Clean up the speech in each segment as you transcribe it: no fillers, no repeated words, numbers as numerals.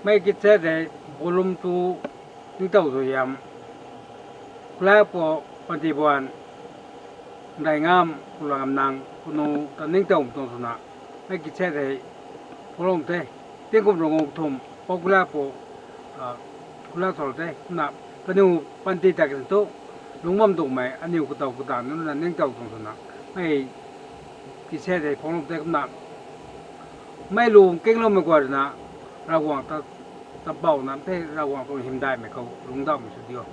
ไม่คิดเสียแต่บุรุมตูนี่เต่าตัวยำคล้ายพอปฏิบัติได้งามกุลงามนางคุณนูตอนนี้เต่าตัวสนะไม่คิดเสียแต่บุรุมเตะเตี้ยกุมรงงทุ่มพอคล้ายพอกุลาสอลเตะนับก็นูปันติตะกันโตลุงมั่มตกไหมอันนี้กุตานั่นนั่นนี่เต่าตัวสนะไม่คิดเสียแต่บุรุมเตะก็นับไม่รู้เก่งลงไม่กว่านะระวังตะเบาน้ำเท่ระวังตรงหิมได้ไหมเขาลุงดำสุดเดียว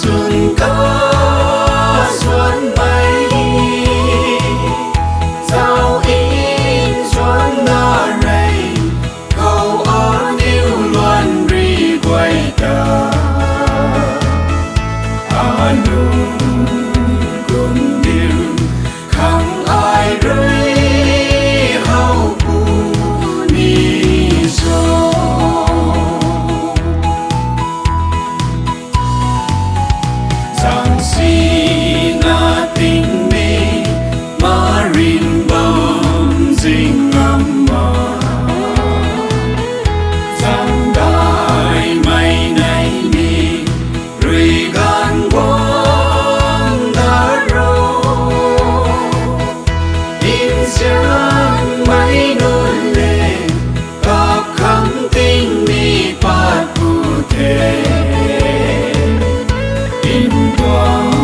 xuân có xuân bay sao in xuân na rây câu on yêu luân ri quay ta anu cùng điều khăng ai rơi hao bu ni so Giang si na tình mi marin bom dinh ngâm mà Giang đại mây này mi rui gan quang đã rô in giang mây nôn lệ các kháng tinh mi phát cụ thể in quang